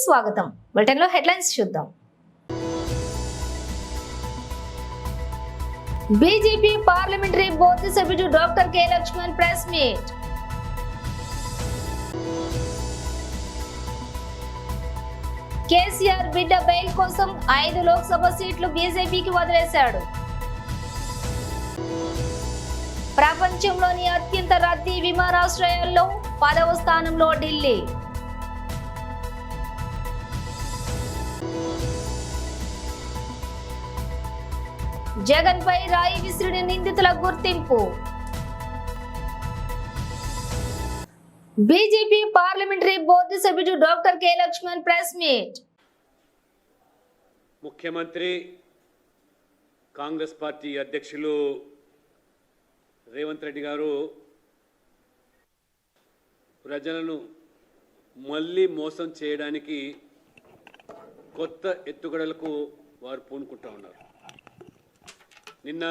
స్వాగతం. బులెటిన్లో హెడ్లైన్స్ చూద్దాం. బీజేపీ పార్లమెంటరీ బోర్డు సభ్యుడు doctor K Lakshman press meet. KCR బిడ్డ బెయిల్ కోసం 5 లోక్సభ సీట్లు బీజేపీకి వదిలేశాడు. ప్రపంచంలోని అత్యంత రద్దీ విమానాశ్రయాల్లో 10వ స్థానంలో ఢిల్లీ. జగన్ పై రాయి విసిరిన నిందితుల గుర్తింపు. బీజేపీ పార్లమెంటరీ బోర్డు సభ్యుడు doctor K Lakshman press meet. ముఖ్యమంత్రి కాంగ్రెస్ పార్టీ అధ్యక్షులు రేవంత్ రెడ్డి గారు ప్రజలను మళ్ళీ మోసం చేయడానికి కొత్త ఎత్తుగడలకు వారు పూనుకుంటా ఉన్నారు. నిన్న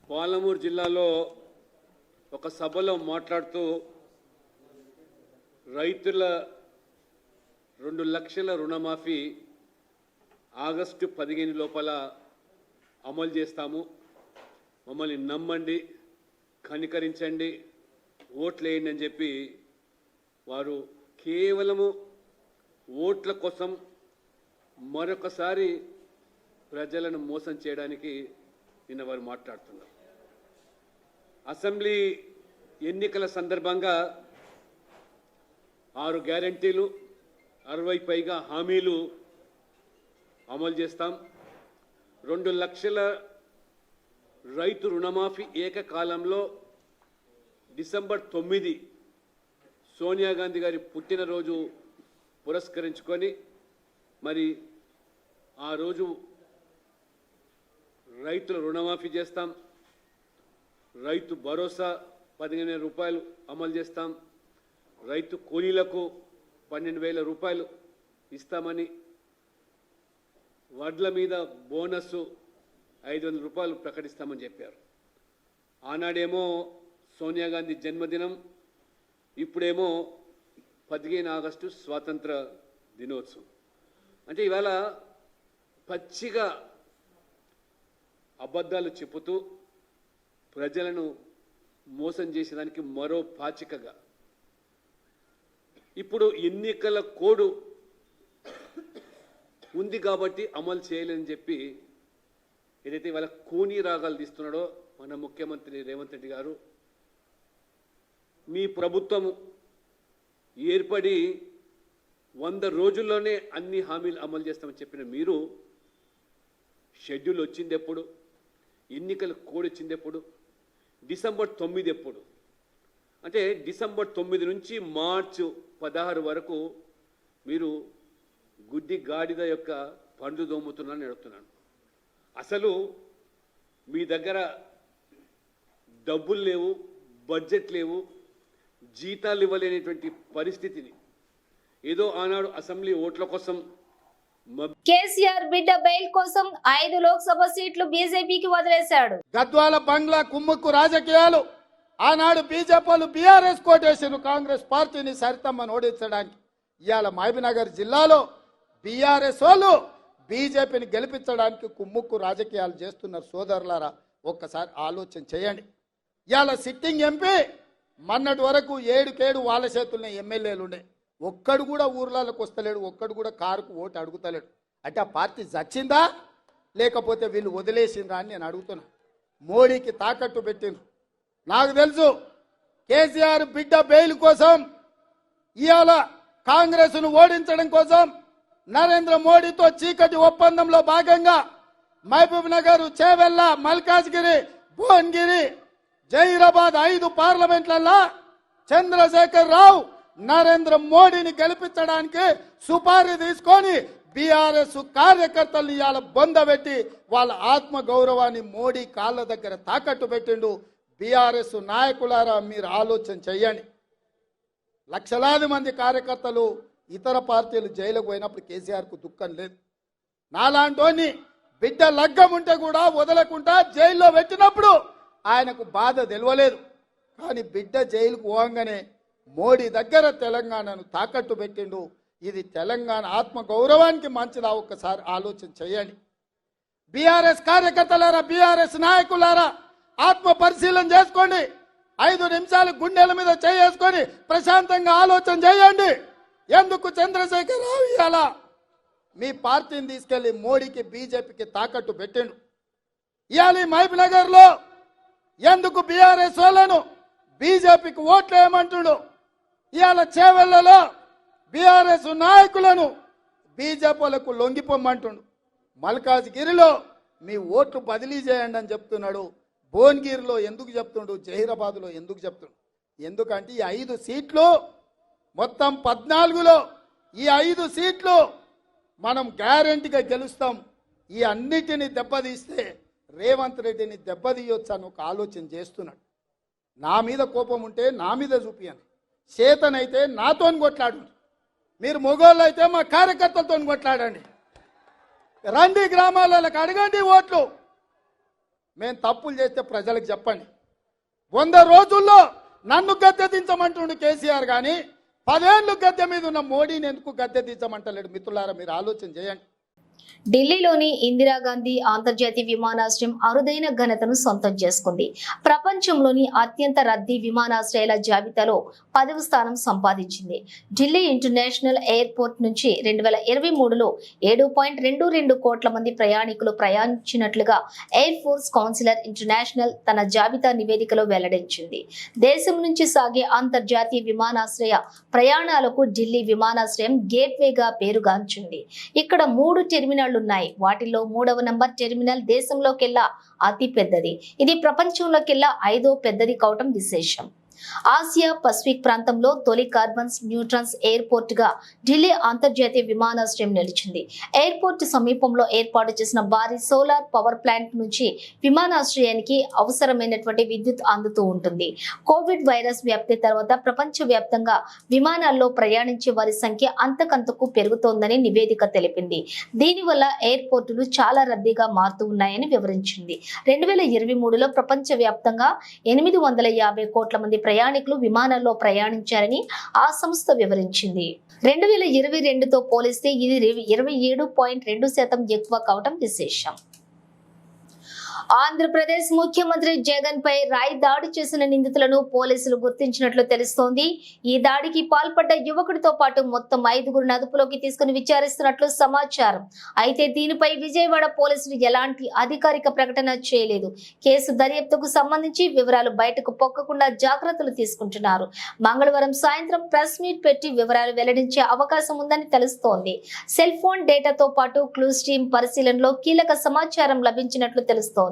పాలమూరు జిల్లాలో ఒక సభలో మాట్లాడుతూ రైతుల 2 లక్షల రుణమాఫీ ఆగస్టు 15 లోపల అమలు చేస్తాము, మమ్మల్ని నమ్మండి, కనికరించండి, ఓట్లు వేయండి అని చెప్పి వారు కేవలము ఓట్ల కోసం మరొకసారి ప్రజలను మోసం చేయడానికి నిన్న వారు మాట్లాడుతున్నారు. అసెంబ్లీ ఎన్నికల సందర్భంగా 6 గ్యారంటీలు, 60 పైగా హామీలు అమలు చేస్తాం, 2 లక్షల రైతు రుణమాఫీ ఏకకాలంలో డిసెంబర్ 9 సోనియా గాంధీ గారి పుట్టినరోజు పురస్కరించుకొని మరి ఆ రోజు రైతుల రుణమాఫీ చేస్తాం, రైతు భరోసా 15,000 రూపాయలు అమలు చేస్తాం, రైతు కూలీలకు 12,000 రూపాయలు ఇస్తామని, వడ్ల మీద బోనస్ 500 రూపాయలు ప్రకటిస్తామని చెప్పారు. ఆనాడేమో సోనియా గాంధీ జన్మదినం, ఇప్పుడేమో 15 ఆగస్టు స్వాతంత్ర దినోత్సవం. అంటే ఇవాళ పచ్చిగా అబద్ధాలు చెబుతూ ప్రజలను మోసం చేసేదానికి మరో పాచికగా ఇప్పుడు ఎన్నికల కోడ్ ఉంది కాబట్టి అమలు చేయలేని చెప్పి ఏదైతే ఇవాళ కూనీ రాగాలు తీస్తున్నాడో మన ముఖ్యమంత్రి రేవంత్ రెడ్డి గారు, మీ ప్రభుత్వం ఏర్పడి 100 రోజుల్లోనే అన్ని హామీలు అమలు చేస్తామని చెప్పిన మీరు షెడ్యూల్ వచ్చింది ఎప్పుడు, ఎన్నికల కోడ్ వచ్చింది ఎప్పుడు, డిసెంబర్ 9 ఎప్పుడు? అంటే డిసెంబర్ 9 నుంచి మార్చి 16 వరకు మీరు గుడ్డి గాడిద యొక్క పండ్లు దోముతున్నారని అడుగుతున్నాను. అసలు మీ దగ్గర డబ్బులు లేవు, బడ్జెట్ లేవు, జీతాలు ఇవ్వలేనటువంటి పరిస్థితిని ఏదో ఆనాడు అసెంబ్లీ ఓట్ల కోసం కేసీఆర్ బిడ్డ బెయిల్ కోసం 5 లోక్సభ సీట్లు బీజేపీకి వదిలేశాడు. గద్వాల బంగ్లా కుమ్ముక్కు రాజకీయాలు ఆనాడు బీజేపీలు బీఆర్ఎస్ కోటేశారు కాంగ్రెస్ పార్టీని సరితమ్మను ఓడించడానికి. ఇవాళ మహబూబ్నగర్ జిల్లాలో బీఆర్ఎస్ వాళ్ళు బీజేపీని గెలిపించడానికి కుమ్ముక్కు రాజకీయాలు చేస్తున్నారు. సోదరులారా, ఒక్కసారి ఆలోచన చేయండి. ఇవాళ సిట్టింగ్ ఎంపీ మొన్నటి వరకు 7 వాళ్ళ చేతుల్లో ఎమ్మెల్యేలు ఉండే, ఒక్కడు కూడా ఊర్లలోకి వస్తలేడు, ఒక్కడు కూడా కారుకు ఓటు అడుగుతలేడు. అంటే ఆ పార్టీ చచ్చిందా లేకపోతే వీళ్ళు వదిలేసిండ్రా అని నేను అడుగుతున్నా. మోడీకి తాకట్టు పెట్టిండ్రు. నాకు తెలుసు కేసీఆర్ బిడ్డ బెయిల్ కోసం ఇవాళ కాంగ్రెస్ను ఓడించడం కోసం నరేంద్ర మోడీతో చీకటి ఒప్పందంలో భాగంగా మహబూబ్ నగర్, చేవెళ్ళ, మల్కాజ్గిరి, భువనగిరి, జహీరాబాద్ 5 పార్లమెంట్లలో చంద్రశేఖర్ రావు నరేంద్ర మోడీని గెలిపించడానికి సుపారీ తీసుకొని బీఆర్ఎస్ కార్యకర్తల్ని ఇవాళ బొందబెట్టి వాళ్ళ ఆత్మ గౌరవాన్ని మోడీ కాళ్ళ దగ్గర తాకట్టు పెట్టిండు. బీఆర్ఎస్ నాయకులారా, మీరు ఆలోచన చెయ్యండి. లక్షలాది మంది కార్యకర్తలు ఇతర పార్టీలు జైలుకు పోయినప్పుడు కేసీఆర్కు దుఃఖం లేదు. నాలాంటోని బిడ్డ లగ్గం ఉంటే కూడా వదలకుండా జైల్లో పెట్టినప్పుడు ఆయనకు బాధ తెలియలేదు. కానీ బిడ్డ జైలుకు పోగానే మోడీ దగ్గర తెలంగాణను తాకట్టు పెట్టిండు. ఇది తెలంగాణ ఆత్మ గౌరవానికి మంచిదా? ఒక్కసారి ఆలోచన చేయండి. బీఆర్ఎస్ కార్యకర్తలారా, బీఆర్ఎస్ నాయకులారా, ఆత్మ పరిశీలన చేసుకోండి. 5 నిమిషాలు గుండెల మీద చేసుకొని ప్రశాంతంగా ఆలోచన చేయండి. ఎందుకు చంద్రశేఖర్ రావు ఇవాళ మీ పార్టీని తీసుకెళ్లి మోడీకి బీజేపీకి తాకట్టు పెట్టిండు? ఇవాళ మహబూబ్ నగర్ లో ఎందుకు బీఆర్ఎస్ వాళ్ళను బీజేపీకి ఓట్లు వేయమంటుడు? ఇవాళ చేవెళ్లలో బీఆర్ఎస్ నాయకులను బీజేపీలకు లొంగిపోమంటుండు. మల్కాజ్గిరిలో మీ ఓట్లు బదిలీ చేయండి అని చెప్తున్నాడు. భువనగిరిలో ఎందుకు చెప్తుండు? జహీరాబాద్లో ఎందుకు చెప్తుండు? ఎందుకంటే ఈ 5 సీట్లు మొత్తం 14లో ఈ 5 సీట్లు మనం గ్యారెంటీగా గెలుస్తాం. ఈ అన్నిటిని దెబ్బతీస్తే రేవంత్ రెడ్డిని దెబ్బతీయొచ్చు అని ఒక ఆలోచన చేస్తున్నాడు. నా మీద కోపం ఉంటే నా మీద చూపియండి, చేతనైతే నాతో కొట్లాడు. మీరు మొగోళ్ళు అయితే మా కార్యకర్తలతో కొట్లాడండి. రండి గ్రామాలకు అడగండి ఓట్లు. మేము తప్పులు చేస్తే ప్రజలకు చెప్పండి. 100 రోజుల్లో నన్ను గద్దె దించమంటుండు కేసీఆర్, కానీ 10 ఏళ్ళు గద్దె మీద ఉన్న మోడీని ఎందుకు గద్దె దించమంటలేడు? మిత్రులారా, మీరు ఆలోచన చేయండి. ఢిల్లీలోని ఇందిరాగాంధీ అంతర్జాతీయ విమానాశ్రయం అరుదైన ఘనతను సొంతం చేసుకుంది. ప్రపంచంలోని అత్యంత రద్దీ విమానాశ్రయాల జాబితాలో 10వ స్థానం సంపాదించింది. ఢిల్లీ ఇంటర్నేషనల్ ఎయిర్పోర్ట్ నుంచి 2023లో 7.22 కోట్ల మంది ప్రయాణికులు ప్రయాణించినట్లుగా ఎయిర్ ఫోర్స్ కౌన్సిలర్ ఇంటర్నేషనల్ తన జాబితా నివేదికలో వెల్లడించింది. దేశం నుంచి సాగే అంతర్జాతీయ విమానాశ్రయ ప్రయాణాలకు ఢిల్లీ విమానాశ్రయం గేట్వేగా పేరుగాంచింది. ఇక్కడ 3 టెర్మినళ్లు ఉన్నాయి. వాటిల్లో 3వ నంబర్ టెర్మినల్ దేశంలోకెల్లా అతి పెద్దది. ఇది ప్రపంచంలోకెల్లా 5వ పెద్దది కావటం విశేషం. ఆసియా పసిఫిక్ ప్రాంతంలో తొలి కార్బన్స్ న్యూట్రన్స్ ఎయిర్పోర్ట్ గా ఢిల్లీ అంతర్జాతీయ విమానాశ్రయం నిలిచింది. ఎయిర్పోర్ట్ సమీపంలో ఏర్పాటు చేసిన భారీ సోలార్ పవర్ ప్లాంట్ నుంచి విమానాశ్రయానికి అవసరమైనటువంటి విద్యుత్ అందుతూ ఉంటుంది. కోవిడ్ వైరస్ వ్యాప్తి తర్వాత ప్రపంచ వ్యాప్తంగా విమానాల్లో ప్రయాణించే వారి సంఖ్య అంతకంతకు పెరుగుతోందని నివేదిక తెలిపింది. దీనివల్ల ఎయిర్పోర్టులు చాలా రద్దీగా మారుతూ ఉన్నాయని వివరించింది. 2023లో ప్రపంచ వ్యాప్తంగా 850 కోట్ల మంది ప్రయాణికులు విమానాల్లో ప్రయాణించారని ఆ సంస్థ వివరించింది. 2022తో పోలిస్తే ఇది 27.2% ఎక్కువ కావటం విశేషం. ఆంధ్రప్రదేశ్ ముఖ్యమంత్రి జగన్ పై రాయి దాడి చేసిన నిందితులను పోలీసులు గుర్తించినట్లు తెలుస్తోంది. ఈ దాడికి పాల్పడ్డ యువకుడితో పాటు మొత్తం 5గురిని అదుపులోకి తీసుకుని విచారిస్తున్నట్లు సమాచారం. అయితే దీనిపై విజయవాడ పోలీసులు ఎలాంటి అధికారిక ప్రకటన చేయలేదు. కేసు దర్యాప్తుకు సంబంధించి వివరాలు బయటకు పొక్కకుండా జాగ్రత్తలు తీసుకుంటున్నారు. మంగళవారం సాయంత్రం ప్రెస్ మీట్ పెట్టి వివరాలు వెల్లడించే అవకాశం ఉందని తెలుస్తోంది. సెల్ ఫోన్ డేటాతో పాటు క్లూస్ టీమ్ పరిశీలనలో కీలక సమాచారం లభించినట్లు తెలుస్తోంది.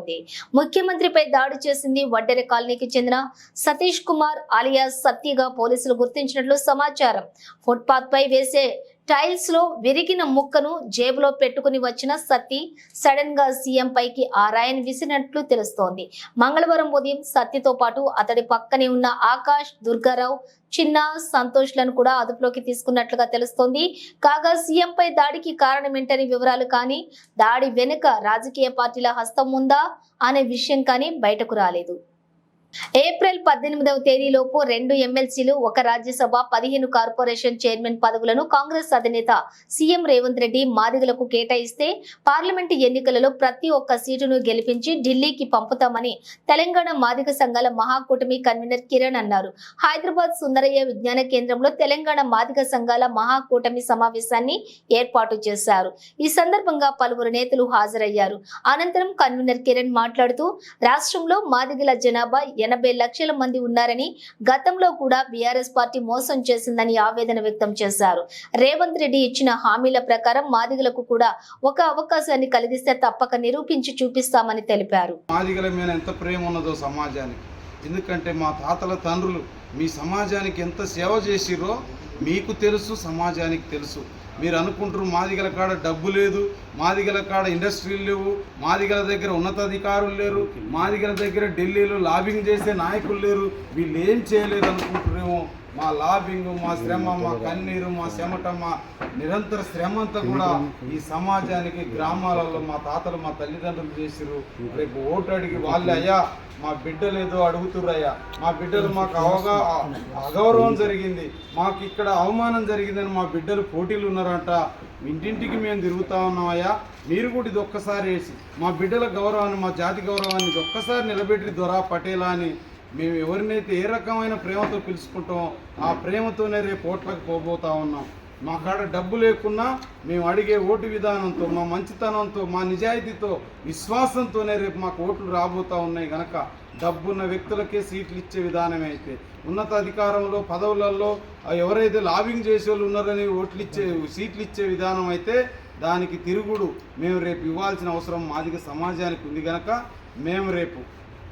ముఖ్యమంత్రిపై దాడి చేసింది వడ్డెర కాలనీకి చెందిన సతీష్ కుమార్ అలియాస్ సత్యగా పోలీసులు గుర్తించినట్లు సమాచారం. ఫుట్పాత్ పై వేసే టైల్స్ లో విరిగిన ముక్కను జేబులో పెట్టుకుని వచ్చిన సత్తి సడన్ గా సీఎం పైకి ఆ రాయిని విసినట్లు తెలుస్తోంది. మంగళవారం ఉదయం సత్తితో పాటు అతడి పక్కనే ఉన్న ఆకాష్, దుర్గారావు, చిన్న, సంతోష్లను కూడా అదుపులోకి తీసుకున్నట్లుగా తెలుస్తోంది. కాగా సీఎం పై దాడికి కారణమేంటని వివరాలు కానీ, దాడి వెనుక రాజకీయ పార్టీల హస్తం ఉందా అనే విషయం కానీ బయటకు రాలేదు. ఏప్రిల్ 18వ తేదీలోపు 2 ఎమ్మెల్సీలు, 1 రాజ్యసభ, 15 కార్పొరేషన్ చైర్మన్ పదవులను కాంగ్రెస్ అధినేత సీఎం రేవంత్ రెడ్డి మాదిగలకు కేటాయిస్తే పార్లమెంటు ఎన్నికలలో ప్రతి ఒక్క సీటును గెలిపించి ఢిల్లీకి పంపుతామని తెలంగాణ మాదిగ సంఘాల మహాకూటమి కన్వీనర్ కిరణ్ అన్నారు. హైదరాబాద్ సుందరయ్య విజ్ఞాన కేంద్రంలో తెలంగాణ మాదిగ సంఘాల మహాకూటమి సమావేశాన్ని ఏర్పాటు చేశారు. ఈ సందర్భంగా పలువురు నేతలు హాజరయ్యారు. అనంతరం కన్వీనర్ కిరణ్ మాట్లాడుతూ రాష్ట్రంలో మాదిగల జనాభా 80 లక్షల మంది ఉన్నారని, గతంలో కూడా బీఆర్ఎస్ పార్టీ మోసం చేసిందని ఆవేదన వ్యక్తం చేశారు. రేవంత్ రెడ్డి ఇచ్చిన హామీల ప్రకారం మాదిగలకు కూడా ఒక అవకాశాన్ని కలిగిస్తే తప్పక నిరూపించి చూపిస్తామని తెలిపారు. మాదిగల మీద ఎంత ప్రేమ ఉన్నదో సమాజానికి, ఎందుకంటే మా తాతల తండ్రులు మీ సమాజానికి ఎంత సేవ చేసిరో మీకు తెలుసు, సమాజానికి తెలుసు. మీరు అనుకుంటారు మాదిగల కాడ డబ్బు లేదు, మాదిగల కాడ ఇండస్ట్రీలు లేవు, మాదిగల దగ్గర ఉన్నతాధికారులు లేరు, మాదిగల దగ్గర ఢిల్లీలో లాబింగ్ చేసే నాయకులు లేరు, వీళ్ళు ఏం చేయలేరు అనుకుంటారేమో. మా లాబింగ్, మా శ్రమ, మా కన్నీరు, మా చెమట, మా నిరంతర శ్రమ అంతా కూడా ఈ సమాజానికి గ్రామాలలో మా తాతలు మా తల్లిదండ్రులు చేసిరు. రేపు ఓటు అడిగి వాళ్ళే అయ్యా మా బిడ్డలు ఏదో అడుగుతుర్రయ్యా, మా బిడ్డలు మాకు అగౌరవం జరిగింది, మాకు ఇక్కడ అవమానం జరిగిందని మా బిడ్డలు పోటీలు ఉన్నారంట, ఇంటింటికి మేము తిరుగుతా ఉన్నామయ్యా, మీరు కూడా ఇది ఒక్కసారి వేసి మా బిడ్డల గౌరవాన్ని, మా జాతి గౌరవాన్ని ఇది ఒక్కసారి నిలబెట్టి దొరా పటేలా అని మేము ఎవరినైతే ఏ రకమైన ప్రేమతో పిలుచుకుంటామో ఆ ప్రేమతోనే రేపు ఓట్లకు పోబోతా ఉన్నాం. మా కాడ డబ్బు లేకున్నా మేము అడిగే ఓటు విధానంతో, మా మంచితనంతో, మా నిజాయితీతో, విశ్వాసంతోనే రేపు మాకు ఓట్లు రాబోతూ ఉన్నాయి. కనుక డబ్బున్న వ్యక్తులకే సీట్లు ఇచ్చే విధానమే అయితే ఉన్నత అధికారంలో పదవులలో ఎవరైతే లాబింగ్ చేసే వాళ్ళు ఉన్నారని సీట్లు ఇచ్చే విధానం అయితే దానికి తిరుగుడు మేము రేపు ఇవ్వాల్సిన అవసరం మాదిగ సమాజానికి ఉంది. కనుక మేము రేపు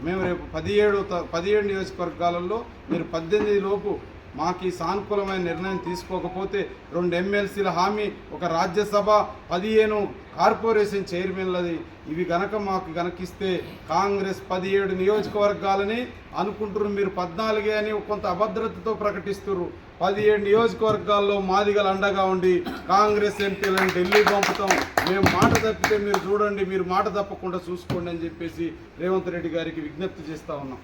17 నియోజకవర్గాలలో మీరు 18 లోపు మాకు ఈ సానుకూలమైన నిర్ణయం తీసుకోకపోతే 2 ఎమ్మెల్సీల హామీ, ఒక రాజ్యసభ, 15 కార్పొరేషన్ చైర్మన్లది ఇవి మాకు ఇస్తే కాంగ్రెస్ 17 నియోజకవర్గాలని అనుకుంటున్నారు. మీరు 14 అని కొంత అభద్రతతో ప్రకటిస్తున్నారు. 17 నియోజకవర్గాల్లో మాదిగలు అండగా ఉండి కాంగ్రెస్ ఎంపీలను ఢిల్లీ పంపుతాం, మేము మాట తప్పితే మీరు చూడండి, మీరు మాట తప్పకుండా చూసుకోండి అని చెప్పేసి రేవంత్ రెడ్డి గారికి విజ్ఞప్తి చేస్తా ఉన్నాం.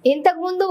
ఇంతకు ముందు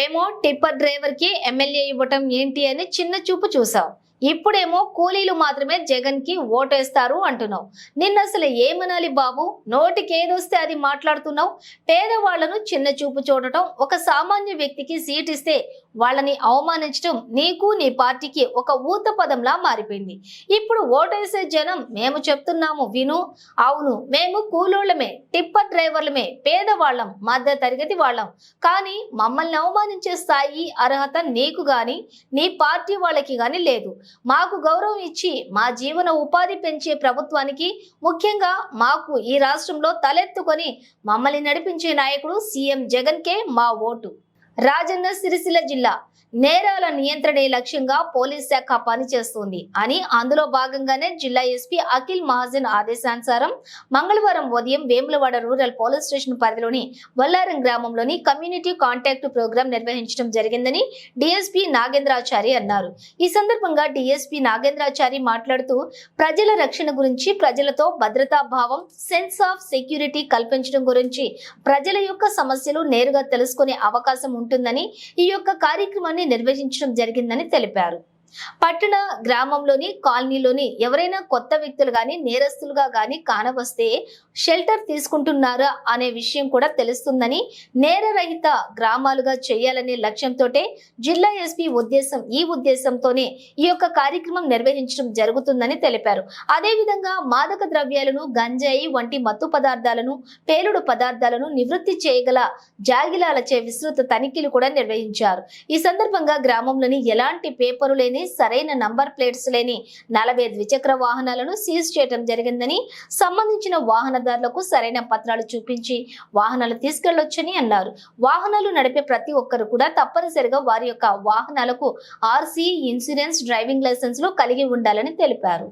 ఏమో టిప్పర్ డ్రైవర్ కి ఎమ్మెల్యే ఇవ్వటం ఏంటి అని చిన్న చూపు చూసావు, ఇప్పుడేమో కూలీలు మాత్రమే జగన్ కి ఓటేస్తారు అంటున్నావు. నిన్న అసలు ఏమనాలి బాబు, నోటికి ఏదొస్తే అది మాట్లాడుతున్నావు. పేదవాళ్లను చిన్న చూపు చూడటం, ఒక సామాన్య వ్యక్తికి సీట్ ఇస్తే వాళ్ళని అవమానించడం నీకు నీ పార్టీకి ఒక ఊత పదంలా మారిపోయింది. ఇప్పుడు ఓటేసే జనం మేము చెప్తున్నాము విను. అవును, మేము కూలోళ్ళమే, టిప్పర్ డ్రైవర్లమే, పేదవాళ్ళం, మధ్య తరగతి వాళ్ళం, కానీ మమ్మల్ని అవమానించే స్థాయి అర్హత నీకు గాని నీ పార్టీ వాళ్ళకి గాని లేదు. మాకు గౌరవం ఇచ్చి మా జీవన ఉపాధి పెంచే ప్రభుత్వానికి, ముఖ్యంగా మాకు ఈ రాష్ట్రంలో తలెత్తుకొని మమ్మల్ని నడిపించే నాయకుడు సీఎం జగన్ కే మా ఓటు. రాజన్న సిరిసిల్ల జిల్లా నేరాల నియంత్రణే లక్ష్యంగా పోలీస్ శాఖ పనిచేస్తుంది అని, అందులో భాగంగానే జిల్లా ఎస్పీ అఖిల్ మహాజన్ ఆదేశానుసారం మంగళవారం ఉదయం వేములవాడ రూరల్ పోలీస్ స్టేషన్ పరిధిలోని వల్లారం గ్రామంలోని కమ్యూనిటీ కాంటాక్ట్ ప్రోగ్రాం నిర్వహించడం జరిగిందని డిఎస్పీ నాగేంద్రాచారి అన్నారు. ఈ సందర్భంగా డిఎస్పీ నాగేంద్రాచారి మాట్లాడుతూ ప్రజల రక్షణ గురించి, ప్రజలతో భద్రతా భావం, సెన్స్ ఆఫ్ సెక్యూరిటీ కల్పించడం గురించి, ప్రజల యొక్క సమస్యలు నేరుగా తెలుసుకునే అవకాశం ఉంటుందని ఈ యొక్క కార్యక్రమాన్ని నిర్వహించడం జరిగిందని తెలిపారు. పట్టణ గ్రామంలోని కాలనీలోని ఎవరైనా కొత్త వ్యక్తులు గాని నేరస్తులుగా గాని కానవస్తే షెల్టర్ తీసుకుంటున్నారా అనే విషయం కూడా తెలుస్తుందని, నేరరహిత గ్రామాలుగా చేయాలనే లక్ష్యంతో జిల్లా ఎస్పీ ఈ ఉద్దేశంతోనే ఈ యొక్క కార్యక్రమం నిర్వహించడం జరుగుతుందని తెలిపారు. అదేవిధంగా మాదక ద్రవ్యాలను, గంజాయి వంటి మత్తు పదార్థాలను, పేలుడు పదార్థాలను నివృత్తి చేయగల జాగిలాలచే విస్తృత తనిఖీలు కూడా నిర్వహించారు. ఈ సందర్భంగా గ్రామంలోని ఎలాంటి పేపరు లేని, సరైన నంబర్ ప్లేట్స్ లేని 40 ద్విచక్ర వాహనాలను సీజ్ చేయడం జరిగిందని, సంబంధించిన వాహనదారులకు సరైన పత్రాలు చూపించి వాహనాలు తీసుకెళ్లొచ్చని అన్నారు. వాహనాలు నడిపే ప్రతి ఒక్కరు కూడా తప్పనిసరిగా వారి యొక్క వాహనాలకు ఆర్సీ, ఇన్సూరెన్స్, డ్రైవింగ్ లైసెన్స్లు కలిగి ఉండాలని తెలిపారు.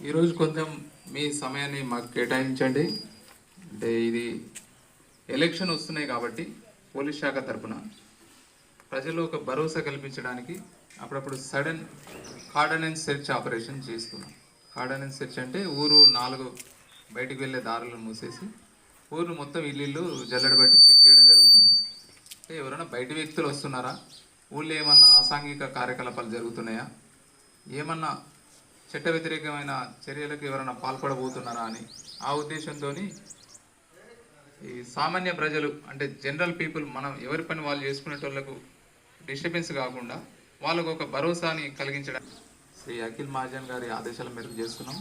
ఈరోజు కొంచెం మీ సమయాన్ని మాకు కేటాయించండి. అంటే ఇది ఎలక్షన్ వస్తున్నాయి కాబట్టి పోలీస్ శాఖ తరఫున ప్రజలు ఒక భరోసా కల్పించడానికి అప్పుడప్పుడు సడన్ కార్డనెన్స్ సెర్చ్ ఆపరేషన్ చేస్తున్నాం. కార్డనెన్స్ సెర్చ్ అంటే ఊరు 4 బయటికి వెళ్ళే దారులను మూసేసి ఊరు మొత్తం ఇల్లు జల్లెడబట్టి చెక్ చేయడం జరుగుతుంది. అంటే ఎవరైనా బయట వ్యక్తులు వస్తున్నారా, ఊళ్ళో ఏమన్నా అసాంఘిక కార్యకలాపాలు జరుగుతున్నాయా, ఏమన్నా చట్ట వ్యతిరేకమైన చర్యలకు ఎవరైనా పాల్పడబోతున్నారా అని ఆ ఉద్దేశంతో ఈ సామాన్య ప్రజలు అంటే జనరల్ పీపుల్, మనం ఎవరి పని వాళ్ళు చేసుకునేటోళ్లకు డిస్టర్బెన్స్ కాకుండా వాళ్ళకు ఒక భరోసాని కలిగించడం శ్రీ అఖిల్ మహాజన్ గారి ఆదేశాల మేరకు చేస్తున్నాం.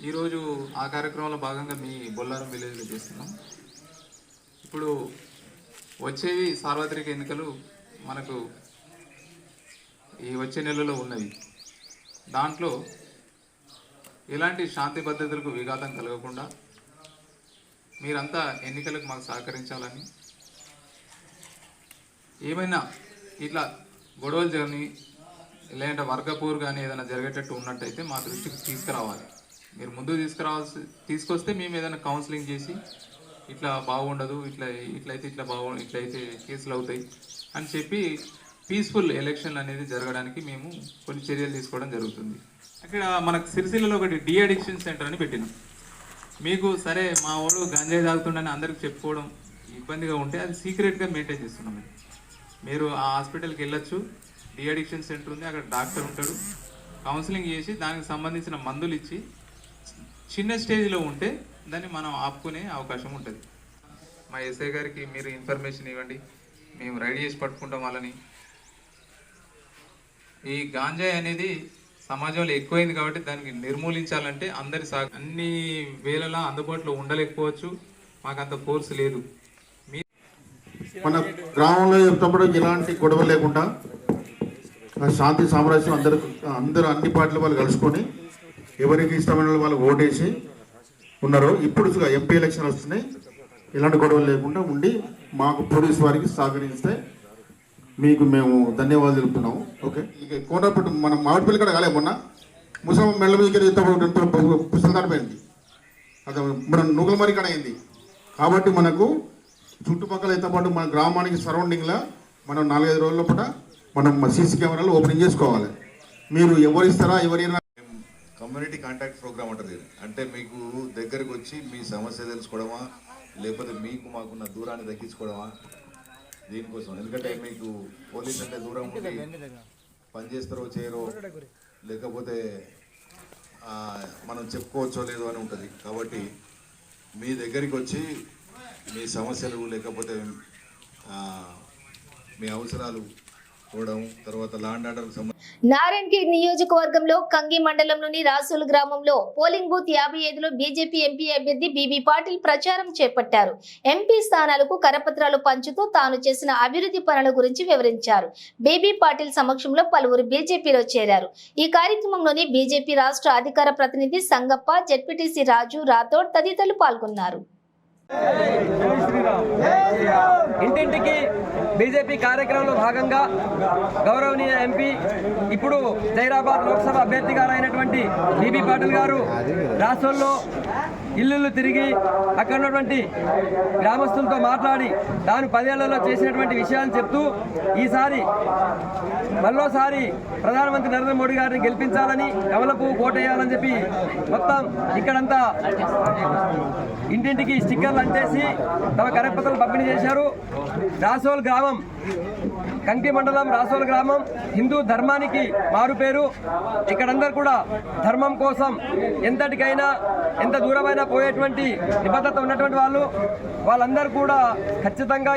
ఈరోజు ఆ కార్యక్రమంలో భాగంగా మీ బొల్లారం విలేజ్లో చేస్తున్నాం. ఇప్పుడు వచ్చేవి సార్వత్రిక ఎన్నికలు మనకు ఈ వచ్చే నెలలో ఉన్నవి. దాంట్లో ఎలాంటి శాంతి భద్రతలకు విఘాతం కలగకుండా మీరంతా ఎన్నికలకు మాకు సహకరించాలని, ఏమైనా ఇట్లా గొడవలు కానీ లేదంటే వర్గపూర్ కానీ ఏదైనా జరిగేటట్టు ఉన్నట్టయితే మా దృష్టికి తీసుకురావాలి. మీరు ముందు తీసుకొస్తే మేము ఏదైనా కౌన్సిలింగ్ చేసి ఇట్లా బాగుండదు, ఇట్లయితే కేసులు అవుతాయి అని చెప్పి పీస్ఫుల్ ఎలక్షన్ అనేది జరగడానికి మేము కొన్ని చర్యలు తీసుకోవడం జరుగుతుంది. అక్కడ మనకు సిరిసిల్లలో ఒకటి డి అడిక్షన్ సెంటర్ అని పెట్టినాం. మీకు సరే మా వాడు గంజాయి తాగుతుండని అందరికి చెప్పుకోవడం ఇబ్బందిగా ఉంటే అది సీక్రెట్గా మెయింటైన్ చేస్తున్నాం. మీరు ఆ హాస్పిటల్కి వెళ్ళొచ్చు, డి అడిక్షన్ సెంటర్ ఉంది, అక్కడ డాక్టర్ ఉంటాడు, కౌన్సిలింగ్ చేసి దానికి సంబంధించిన మందులు ఇచ్చి చిన్న స్టేజ్లో ఉంటే దాన్ని మనం ఆపుకునే అవకాశం ఉంటుంది. మా ఎస్ఐ గారికి మీరు ఇన్ఫర్మేషన్ ఇవ్వండి, మేము రెడీ చేసి పట్టుకుంటాం వాళ్ళని. ఈ గాంజాయి అనేది సమాజంలో ఎక్కువైంది కాబట్టి దానికి నిర్మూలించాలంటే అన్ని వేళలా అందుబాటులో ఉండలేకపోవచ్చు, మాకు అంత ఫోర్స్ లేదు. మన గ్రామంలో చెప్తాడు ఎలాంటి గొడవ లేకుండా శాంతి సామరస్యం అందరూ అన్ని పార్టీల వాళ్ళు కలుసుకొని ఎవరికి ఇష్టమైన వాళ్ళు ఓటేసి ఉన్నారు. ఇప్పుడు ఎంపీ ఎలక్షన్ వస్తున్నాయి, ఎలాంటి గొడవలు లేకుండా ఉండి మాకు పోలీసు వారికి సహకరిస్తే మీకు మేము ధన్యవాదాలు తెలుపుతున్నాము. ఓకే, ఇక కోనపట్టు మనం మామిడిపల్లి కూడా కాలే మొన్న ముసలం మెళ్ళ మీదకి పుస్తకాడిపోయింది, అది మన నూగలమరి కాడ అయింది. కాబట్టి మనకు చుట్టుపక్కల అయితే పాటు మన గ్రామానికి సరౌండింగ్లో మనం 4-5 రోజుల పూట మనం సీసీ కెమెరాలు ఓపెనింగ్ చేసుకోవాలి. మీరు ఎవరిస్తారా ఎవరైనా కమ్యూనిటీ కాంటాక్ట్ ప్రోగ్రామ్ ఉంటుంది. అంటే మీకు దగ్గరకు వచ్చి మీ సమస్య తెలుసుకోవడమా, లేకపోతే మీకు మాకున్న దూరాన్ని తగ్గించుకోవడమా, దీనికోసం. ఎందుకంటే మీకు పోలీస్ అంటే దూరం ఉండి పనిచేస్తారో చేయరో, లేకపోతే మనం చెప్పుకోవచ్చో లేదో అని ఉంటుంది. కాబట్టి మీ దగ్గరికి వచ్చి మీ సమస్యలు లేకపోతే మీ అవసరాలు చూడడం, తర్వాత లాండ్ ఆర్డర్కి సంబంధించి నారాయణఖేడ్ నియోజకవర్గంలో కంగి మండలంలోని రాసోలు గ్రామంలో పోలింగ్ బూత్ 55లో బీజేపీ ఎంపీ అభ్యర్థి బీబీ పాటిల్ ప్రచారం చేపట్టారు. ఎంపీ స్థానాలకు కరపత్రాలు పంచుతూ తాను చేసిన అభివృద్ధి పనుల గురించి వివరించారు. బీబీ పాటిల్ సమక్షంలో పలువురు బీజేపీలో చేరారు. ఈ కార్యక్రమంలోని బీజేపీ రాష్ట్ర అధికార ప్రతినిధి సంగప్ప, జెడ్పీటీసీ రాజు రాథోడ్ తదితరులు పాల్గొన్నారు. ఇంటింటికి బీజేపీ కార్యక్రమంలో భాగంగా గౌరవనీయ ఎంపీ ఇప్పుడు జైరాబాద్ లోక్సభ అభ్యర్థి గారు అయినటువంటి బీబీ పాటిల్ గారు రాష్ట్రంలో ఇల్లు తిరిగి అక్కడ ఉన్నటువంటి గ్రామస్తులతో మాట్లాడి తాను 10 ఏళ్లలో చేసినటువంటి విషయాలను చెప్తూ ఈసారి మరోసారి ప్రధానమంత్రి నరేంద్ర మోడీ గారిని గెలిపించాలని, కమలపు కోటేయాలని చెప్పి మొత్తం ఇక్కడంతా ఇంటింటికి స్టిక్కర్లు అంటేసి తమ కరపత్రాలు పంపిణీ చేశారు. రాసోల్ గ్రామం, కంకి మండలం రాసోల్ గ్రామం హిందూ ధర్మానికి మారుపేరు. ఇక్కడందరూ కూడా ధర్మం కోసం ఎంతటికైనా ఎంత దూరమైనా పోయేటువంటి నిబద్ధత ఉన్నటువంటి వాళ్ళందరూ కూడా ఖచ్చితంగా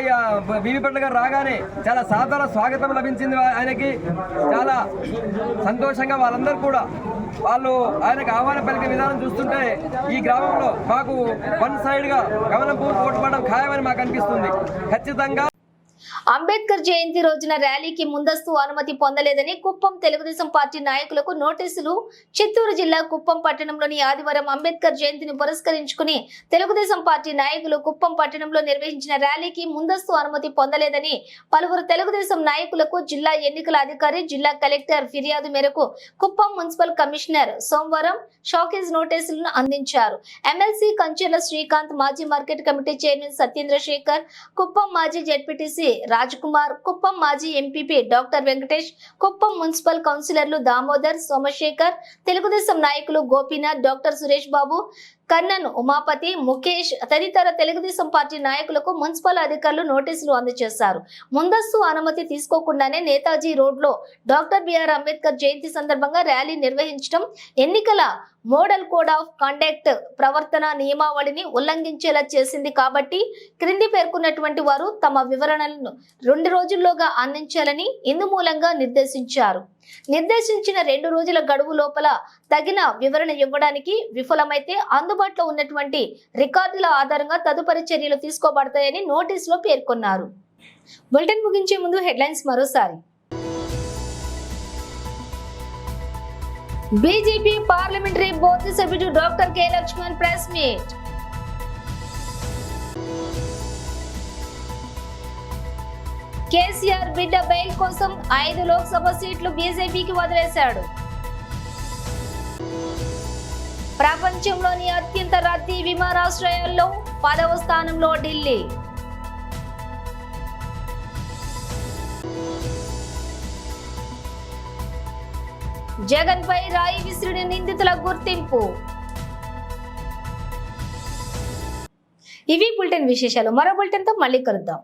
బీబీ పాటిల్ గారు రాగానే చాలా సాధారణ స్వాగతం లభించింది. ఆయనకి చాలా సంతోషంగా వాళ్ళందరూ కూడా ఆయనకు ఆహ్వానం పలికే విధానం చూస్తుంటే ఈ గ్రామంలో మాకు వన్ సైడ్గా గమనంపూర్ ఓటుపడడం ఖాయమని మాకు అనిపిస్తుంది. ఖచ్చితంగా అంబేద్కర్ జయంతి రోజున ర్యాలీకి ముందస్తు అనుమతి పొందలేదని కుప్పం తెలుగుదేశం పార్టీ నాయకులకు నోటీసులు. చిత్తూరు జిల్లా కుప్పం పట్టణంలోని ఆదివారం అంబేద్కర్ జయంతిని పురస్కరించుకుని తెలుగుదేశం పార్టీ నాయకులు కుప్పం పట్టణంలో నిర్వహించిన ర్యాలీకి ముందస్తు అనుమతి పొందలేదని పలువురు తెలుగుదేశం నాయకులకు జిల్లా ఎన్నికల అధికారి, జిల్లా కలెక్టర్ ఫిర్యాదు మేరకు కుప్పం మున్సిపల్ కమిషనర్ సోమవారం షాకేజ్ నోటీసులను అందించారు. ఎమ్మెల్సీ కంచెల శ్రీకాంత్, మాజీ market committee chairman Satyendra Shekhar, Kuppam మాజీ జెడ్పీటీసీ రాజ్కుమార్, కుప్పం మాజీ MPP doctor Venkatesh, Kuppam municipal కౌన్సిలర్లు దామోదర్, సోమశేఖర్, తెలుగుదేశం నాయకులు గోపీనాథ్, డాక్టర్ సురేష్ బాబు, కన్నన్, ఉమాపతి, ముఖేష్ తదితర తెలుగుదేశం పార్టీ నాయకులకు మున్సిపల్ అధికారులు నోటీసులు అందజేశారు. ముందస్తు అనుమతి తీసుకోకుండానే నేతాజీ రోడ్లో డాక్టర్ బిఆర్ అంబేద్కర్ జయంతి సందర్భంగా ర్యాలీ నిర్వహించడం ఎన్నికల మోడల్ కోడ్ ఆఫ్ కండక్ట్ ప్రవర్తన నియమావళిని ఉల్లంఘించేలా చేసింది. కాబట్టి క్రింది పేర్కొన్నటువంటి వారు తమ వివరణలను 2 రోజుల్లోగా అందించాలని ఇందు మూలంగా నిర్దేశించారు. నిర్దేశించిన 2 రోజుల గడువు లోపల తగిన వివరణ ఇవ్వడానికి విఫలమైతే అందుబాటులో ఉన్నటువంటి రికార్డుల ఆధారంగా తదుపరి చర్యలు తీసుకోబడతాయని నోటీసులో పేర్కొన్నారు. బులెటిన్ ముగించే ముందు హెడ్లైన్స్ మరోసారి. బీజేపీ పార్లమెంటరీ బోర్డు సభ్యుడు doctor K Lakshman press meet. KCR బిడ్డ బెయిల్ కోసం 5 లోక్సభ సీట్లు బీజేపీకి వదిలేశాడు. ప్రపంచంలోని అత్యంత రద్దీ విమానాశ్రయాల్లో 10వ స్థానంలో ఢిల్లీ. జగన్ పై రాయి విసిరిన నిందితుల గుర్తింపు. ఇవి బులెటిన్ విశేషాలు. మరో బులెటిన్ తో మళ్ళీ కలుద్దాం.